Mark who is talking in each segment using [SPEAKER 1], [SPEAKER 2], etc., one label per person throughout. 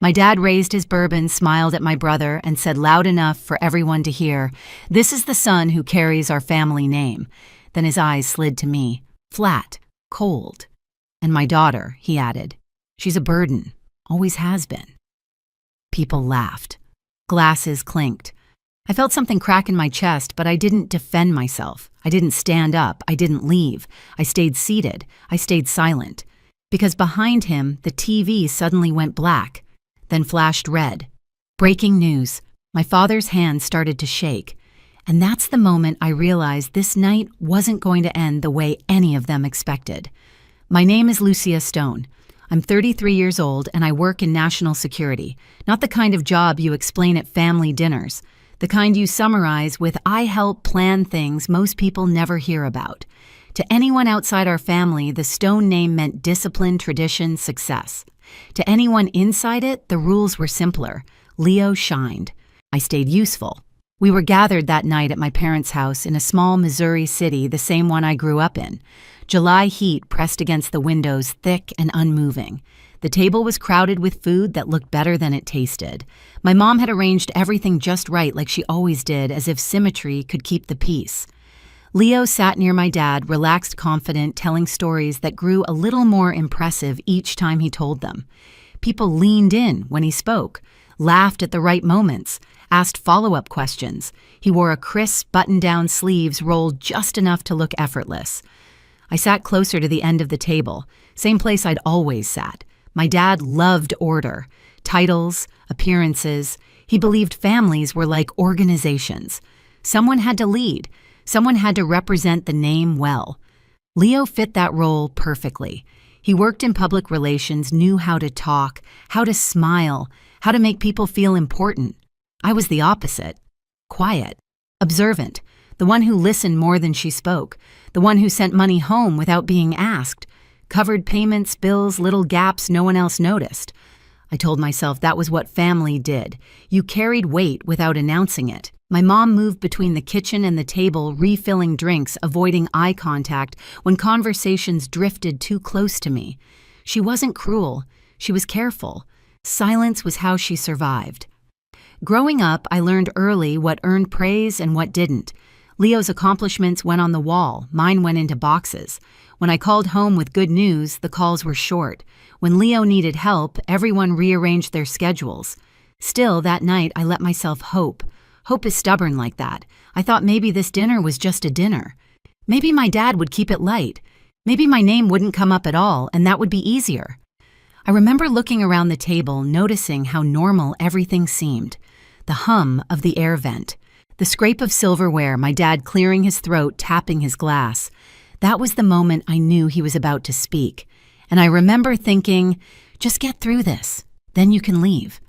[SPEAKER 1] My dad raised his bourbon, smiled at my brother, and said loud enough for everyone to hear, "This is the son who carries our family name." Then his eyes slid to me, flat, cold. "And my daughter," he added. "She's a burden, always has been." People laughed. Glasses clinked. I felt something crack in my chest, but I didn't defend myself. I didn't stand up. I didn't leave. I stayed seated. I stayed silent. Because behind him, the TV suddenly went black, then flashed red. Breaking news. My father's hand started to shake. And that's the moment I realized this night wasn't going to end the way any of them expected. My name is Lucia Stone. I'm 33 years old and I work in national security. Not the kind of job you explain at family dinners. The kind you summarize with, "I help plan things most people never hear about." To anyone outside our family, the Stone name meant discipline, tradition, success. To anyone inside it, the rules were simpler. Leo shined. I stayed useful. We were gathered that night at my parents' house in a small Missouri city, the same one I grew up in. July heat pressed against the windows, thick and unmoving. The table was crowded with food that looked better than it tasted. My mom had arranged everything just right, like she always did, as if symmetry could keep the peace. Leo sat near my dad, relaxed, confident, telling stories that grew a little more impressive each time he told them. People leaned in when he spoke, laughed at the right moments, asked follow-up questions. He wore a crisp, button-down sleeves rolled just enough to look effortless. I sat closer to the end of the table, same place I'd always sat. My dad loved order, titles, appearances. He believed families were like organizations. Someone had to lead. Someone had to represent the name well. Leo fit that role perfectly. He worked in public relations, knew how to talk, how to smile, how to make people feel important. I was the opposite. Quiet, observant, the one who listened more than she spoke, the one who sent money home without being asked, covered payments, bills, little gaps no one else noticed. I told myself that was what family did. You carried weight without announcing it. My mom moved between the kitchen and the table, refilling drinks, avoiding eye contact when conversations drifted too close to me. She wasn't cruel. She was careful. Silence was how she survived. Growing up, I learned early what earned praise and what didn't. Leo's accomplishments went on the wall. Mine went into boxes. When I called home with good news, the calls were short. When Leo needed help, everyone rearranged their schedules. Still, that night, I let myself hope. Hope is stubborn like that. I thought maybe this dinner was just a dinner. Maybe my dad would keep it light. Maybe my name wouldn't come up at all, and that would be easier. I remember looking around the table, noticing how normal everything seemed. The hum of the air vent. The scrape of silverware, my dad clearing his throat, tapping his glass. That was the moment I knew he was about to speak. And I remember thinking, just get through this, then you can leave.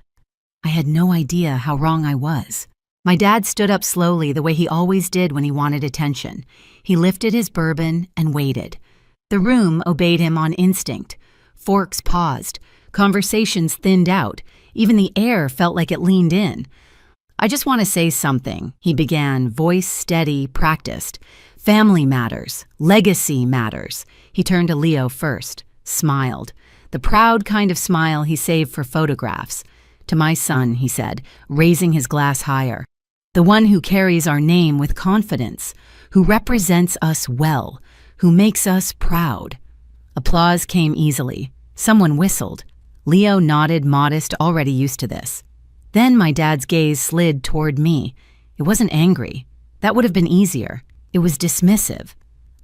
[SPEAKER 1] I had no idea how wrong I was. My dad stood up slowly the way he always did when he wanted attention. He lifted his bourbon and waited. The room obeyed him on instinct. Forks paused. Conversations thinned out. Even the air felt like it leaned in. "I just want to say something," he began, voice steady, practiced. "Family matters. Legacy matters." He turned to Leo first, smiled. The proud kind of smile he saved for photographs. "To my son," he said, raising his glass higher. "The one who carries our name with confidence, who represents us well, who makes us proud." Applause came easily. Someone whistled. Leo nodded, modest, already used to this. Then my dad's gaze slid toward me. It wasn't angry. That would have been easier. It was dismissive,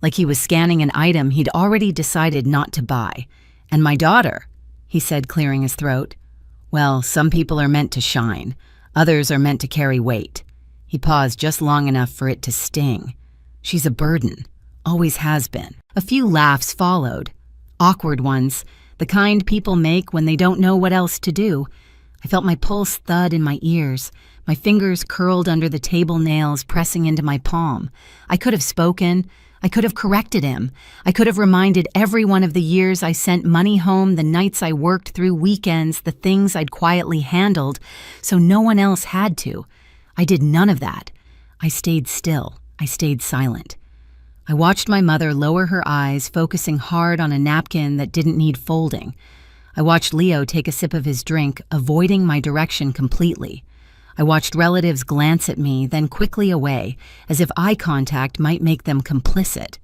[SPEAKER 1] like he was scanning an item he'd already decided not to buy. "And my daughter," he said, clearing his throat. "Well, some people are meant to shine. Others are meant to carry weight." He paused just long enough for it to sting. "She's a burden. Always has been." A few laughs followed. Awkward ones, the kind people make when they don't know what else to do. I felt my pulse thud in my ears, my fingers curled under the table nails pressing into my palm. I could have spoken. I could have corrected him. I could have reminded everyone of the years I sent money home, the nights I worked through weekends, the things I'd quietly handled, so no one else had to. I did none of that. I stayed still. I stayed silent. I watched my mother lower her eyes, focusing hard on a napkin that didn't need folding. I watched Leo take a sip of his drink, avoiding my direction completely. I watched relatives glance at me, then quickly away, as if eye contact might make them complicit.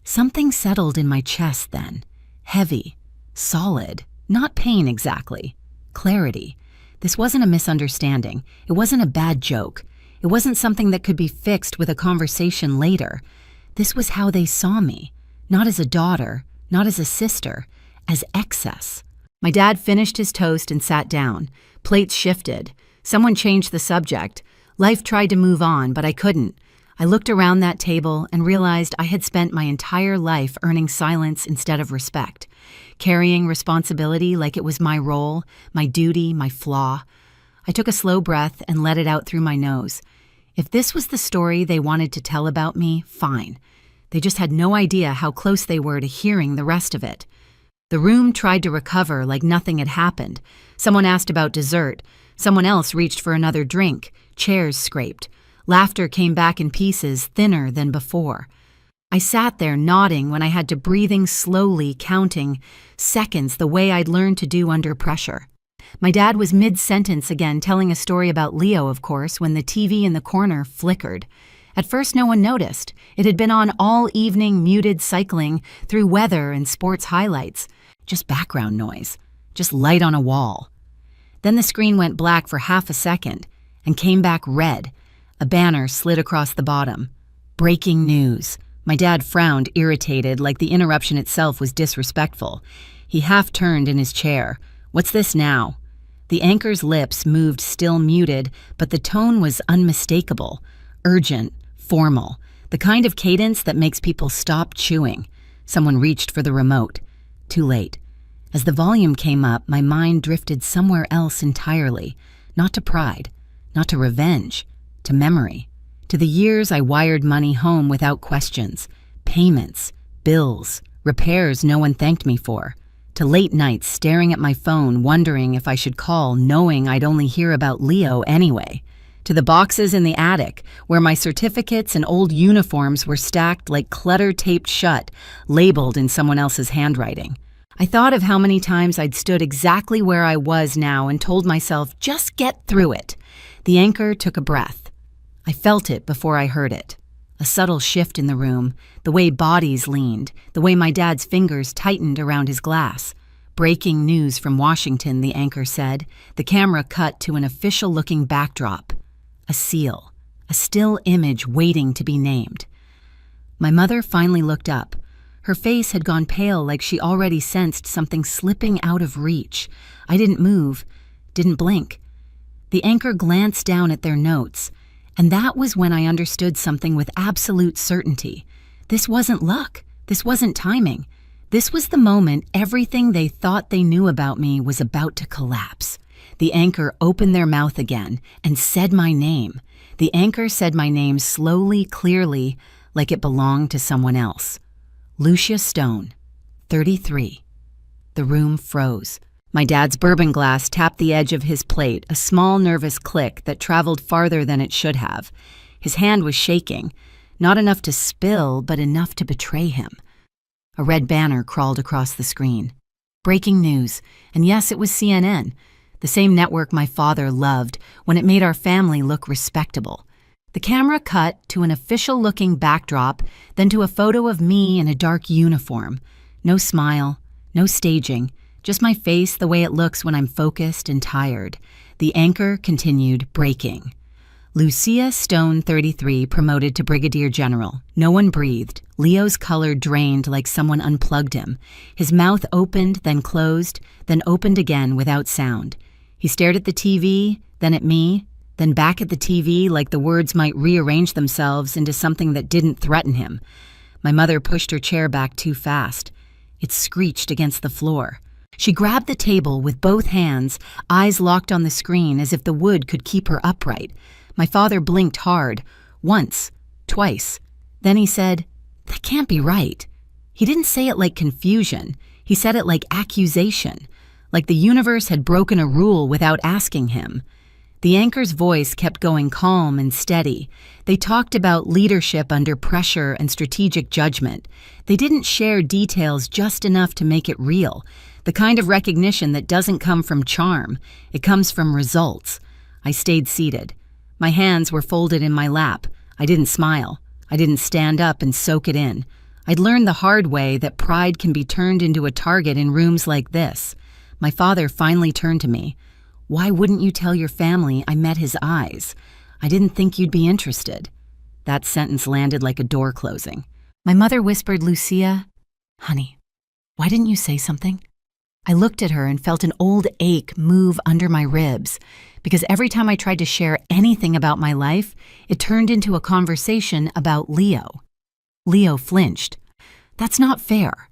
[SPEAKER 1] Something settled in my chest then. Heavy, solid, not pain exactly. Clarity. This wasn't a misunderstanding. It wasn't a bad joke. It wasn't something that could be fixed with a conversation later. This was how they saw me. Not as a daughter, not as a sister, as excess. My dad finished his toast and sat down. Plates shifted. Someone changed the subject. Life tried to move on, but I couldn't. I looked around that table and realized I had spent my entire life earning silence instead of respect, carrying responsibility like it was my role, my duty, my flaw. I took a slow breath and let it out through my nose. If this was the story they wanted to tell about me, fine. They just had no idea how close they were to hearing the rest of it. The room tried to recover like nothing had happened. Someone asked about dessert. Someone else reached for another drink. Chairs scraped. Laughter came back in pieces, thinner than before. I sat there nodding when I had to breathing slowly, counting seconds the way I'd learned to do under pressure. My dad was mid-sentence again, telling a story about Leo, of course, when the TV in the corner flickered. At first, no one noticed. It had been on all evening, muted cycling through weather and sports highlights. Just background noise. Just light on a wall. Then the screen went black for half a second and came back red. A banner slid across the bottom. Breaking news. My dad frowned, irritated, like the interruption itself was disrespectful. He half turned in his chair. What's this now? The anchor's lips moved, still muted, but the tone was unmistakable. Urgent, formal. The kind of cadence that makes people stop chewing. Someone reached for the remote. Too late. As the volume came up, my mind drifted somewhere else entirely. Not to pride. Not to revenge. To memory. To the years I wired money home without questions. Payments. Bills. Repairs no one thanked me for. To late nights staring at my phone, wondering if I should call, knowing I'd only hear about Leo anyway. To the boxes in the attic, where my certificates and old uniforms were stacked like clutter taped shut, labeled in someone else's handwriting. I thought of how many times I'd stood exactly where I was now and told myself, just get through it. The anchor took a breath. I felt it before I heard it. A subtle shift in the room, the way bodies leaned, the way my dad's fingers tightened around his glass. Breaking news from Washington, the anchor said. The camera cut to an official-looking backdrop. A seal, a still image waiting to be named. My mother finally looked up. Her face had gone pale like she already sensed something slipping out of reach. I didn't move, didn't blink. The anchor glanced down at their notes, and that was when I understood something with absolute certainty. This wasn't luck. This wasn't timing. This was the moment everything they thought they knew about me was about to collapse. The anchor opened their mouth again and said my name. The anchor said my name slowly, clearly, like it belonged to someone else. Lucia Stone, 33. The room froze. My dad's bourbon glass tapped the edge of his plate, a small nervous click that traveled farther than it should have. His hand was shaking, not enough to spill, but enough to betray him. A red banner crawled across the screen. Breaking news, and yes, it was CNN, the same network my father loved when it made our family look respectable. The camera cut to an official-looking backdrop, then to a photo of me in a dark uniform. No smile, no staging, just my face the way it looks when I'm focused and tired. The anchor continued breaking. Lucia Stone, 33, promoted to Brigadier General. No one breathed. Leo's color drained like someone unplugged him. His mouth opened, then closed, then opened again without sound. He stared at the TV, then at me, then back at the TV like the words might rearrange themselves into something that didn't threaten him. My mother pushed her chair back too fast. It screeched against the floor. She grabbed the table with both hands, eyes locked on the screen as if the wood could keep her upright. My father blinked hard, once, twice. Then he said, "That can't be right." He didn't say it like confusion. He said it like accusation, like the universe had broken a rule without asking him. The anchor's voice kept going calm and steady. They talked about leadership under pressure and strategic judgment. They didn't share details just enough to make it real. The kind of recognition that doesn't come from charm, it comes from results. I stayed seated. My hands were folded in my lap. I didn't smile. I didn't stand up and soak it in. I'd learned the hard way that pride can be turned into a target in rooms like this. My father finally turned to me. "Why wouldn't you tell your family I met his eyes? I didn't think you'd be interested." That sentence landed like a door closing. My mother whispered, "Lucia, honey, why didn't you say something?" I looked at her and felt an old ache move under my ribs, because every time I tried to share anything about my life, it turned into a conversation about Leo. Leo flinched. "That's not fair."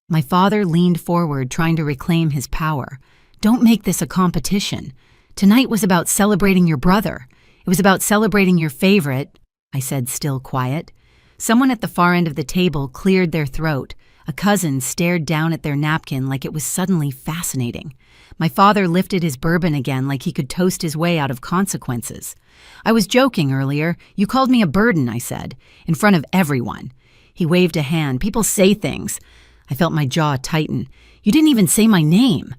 [SPEAKER 1] My father leaned forward, trying to reclaim his power. "Don't make this a competition. Tonight was about celebrating your brother. It was about celebrating your favorite," I said, still quiet. Someone at the far end of the table cleared their throat. A cousin stared down at their napkin like it was suddenly fascinating. My father lifted his bourbon again like he could toast his way out of consequences. "I was joking earlier. You called me a burden," I said, in front of everyone. He waved a hand. "People say things." I felt my jaw tighten. "You didn't even say my name."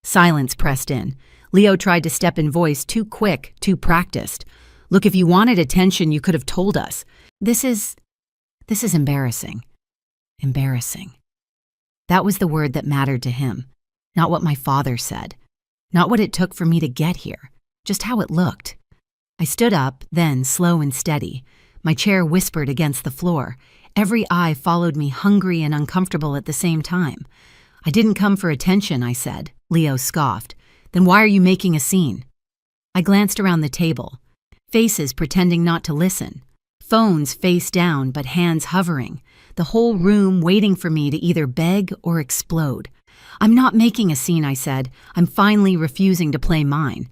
[SPEAKER 1] Silence pressed in. Leo tried to step in, voice too quick, too practiced. "Look, if you wanted attention, you could have told us. This is embarrassing." Embarrassing. That was the word that mattered to him. Not what my father said. Not what it took for me to get here. Just how it looked. I stood up, then, slow and steady. My chair whispered against the floor. Every eye followed me, hungry and uncomfortable at the same time. "I didn't come for attention," I said. Leo scoffed. "Then why are you making a scene?" I glanced around the table. Faces pretending not to listen. Phones face down, but hands hovering. The whole room waiting for me to either beg or explode. "I'm not making a scene," I said. "I'm finally refusing to play mine."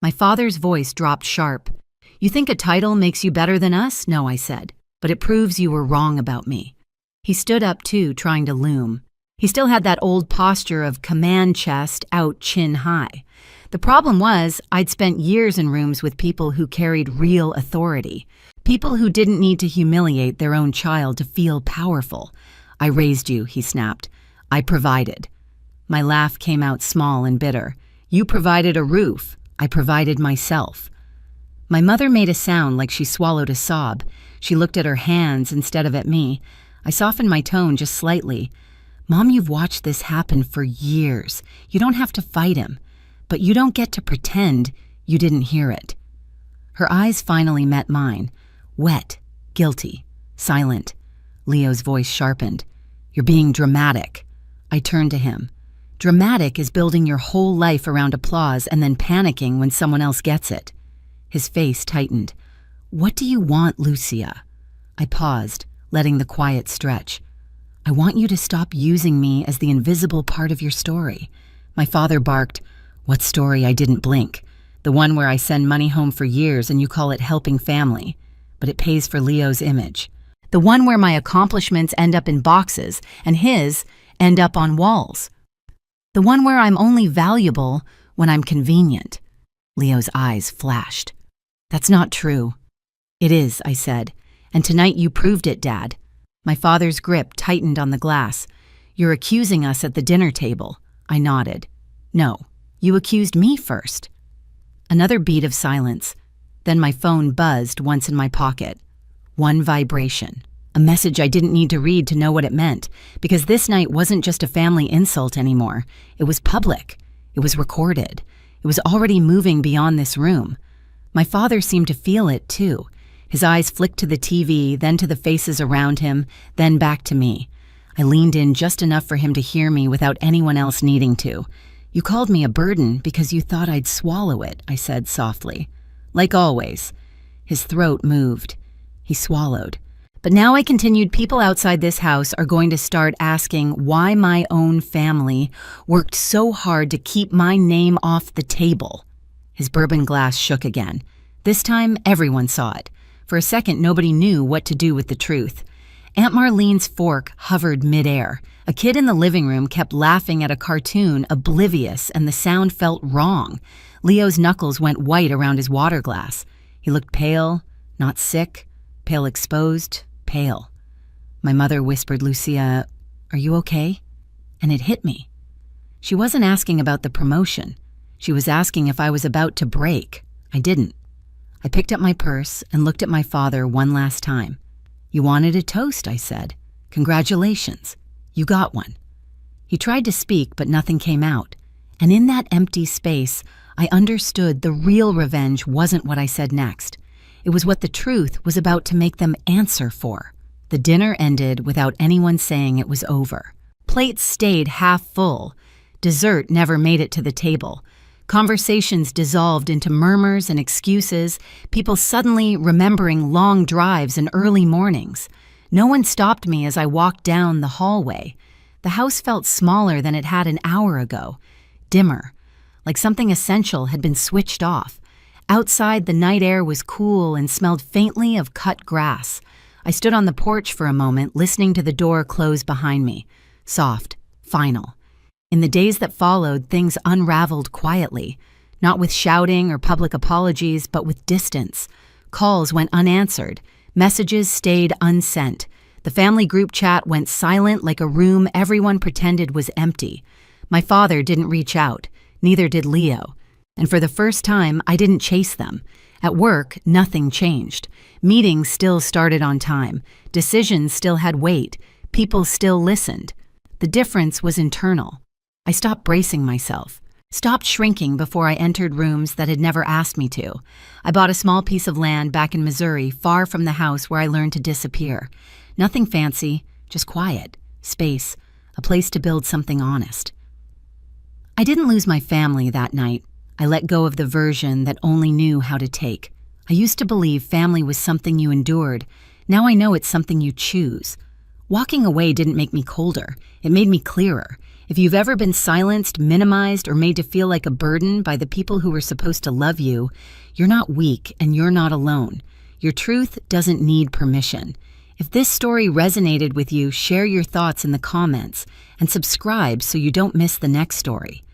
[SPEAKER 1] My father's voice dropped sharp. "You think a title makes you better than us?" "No," I said. "But it proves you were wrong about me." He stood up too, trying to loom. He still had that old posture of command chest out chin high. The problem was, I'd spent years in rooms with people who carried real authority. People who didn't need to humiliate their own child to feel powerful. "I raised you," he snapped. "I provided." My laugh came out small and bitter. "You provided a roof. I provided myself." My mother made a sound like she swallowed a sob. She looked at her hands instead of at me. I softened my tone just slightly. "Mom, you've watched this happen for years. You don't have to fight him. But you don't get to pretend you didn't hear it." Her eyes finally met mine. Wet, guilty, silent. Leo's voice sharpened. "You're being dramatic." I turned to him. Dramatic is building your whole life around applause and then panicking when someone else gets it. His face tightened. "What do you want, Lucia?" I paused, letting the quiet stretch. "I want you to stop using me as the invisible part of your story." My father barked. "What story?" I didn't blink. "The one where I send money home for years and you call it helping family. But it pays for Leo's image. The one where my accomplishments end up in boxes and his end up on walls. The one where I'm only valuable when I'm convenient." Leo's eyes flashed. "That's not true." "It is," I said. "And tonight you proved it, Dad." My father's grip tightened on the glass. "You're accusing us at the dinner table." I nodded. "No, you accused me first." Another beat of silence. Then my phone buzzed once in my pocket. One vibration. A message I didn't need to read to know what it meant, because this night wasn't just a family insult anymore. It was public. It was recorded. It was already moving beyond this room. My father seemed to feel it, too. His eyes flicked to the TV, then to the faces around him, then back to me. I leaned in just enough for him to hear me without anyone else needing to. "You called me a burden because you thought I'd swallow it," I said softly. "Like always." His throat moved. He swallowed. "But now," I continued, "people outside this house are going to start asking why my own family worked so hard to keep my name off the table." His bourbon glass shook again. This time, everyone saw it. For a second, nobody knew what to do with the truth. Aunt Marlene's fork hovered midair. A kid in the living room kept laughing at a cartoon, oblivious, and the sound felt wrong. Leo's knuckles went white around his water glass. He looked pale, not sick, pale exposed, pale. My mother whispered, "Lucia, are you okay?" And it hit me. She wasn't asking about the promotion. She was asking if I was about to break. I didn't. I picked up my purse and looked at my father one last time. "You wanted a toast," I said. "Congratulations. You got one." He tried to speak, but nothing came out. And in that empty space, I understood the real revenge wasn't what I said next. It was what the truth was about to make them answer for. The dinner ended without anyone saying it was over. Plates stayed half full. Dessert never made it to the table. Conversations dissolved into murmurs and excuses, people suddenly remembering long drives and early mornings. No one stopped me as I walked down the hallway. The house felt smaller than it had an hour ago, dimmer, like something essential had been switched off. Outside, the night air was cool and smelled faintly of cut grass. I stood on the porch for a moment, listening to the door close behind me. Soft, final. In the days that followed, things unraveled quietly, not with shouting or public apologies, but with distance. Calls went unanswered. Messages stayed unsent. The family group chat went silent like a room everyone pretended was empty. My father didn't reach out. Neither did Leo. And for the first time, I didn't chase them. At work, nothing changed. Meetings still started on time. Decisions still had weight. People still listened. The difference was internal. I stopped bracing myself, stopped shrinking before I entered rooms that had never asked me to. I bought a small piece of land back in Missouri, far from the house where I learned to disappear. Nothing fancy, just quiet, space, a place to build something honest. I didn't lose my family that night. I let go of the version that only knew how to take. I used to believe family was something you endured. Now I know it's something you choose. Walking away didn't make me colder. It made me clearer. If you've ever been silenced, minimized, or made to feel like a burden by the people who were supposed to love you, you're not weak and you're not alone. Your truth doesn't need permission. If this story resonated with you, share your thoughts in the comments and subscribe so you don't miss the next story.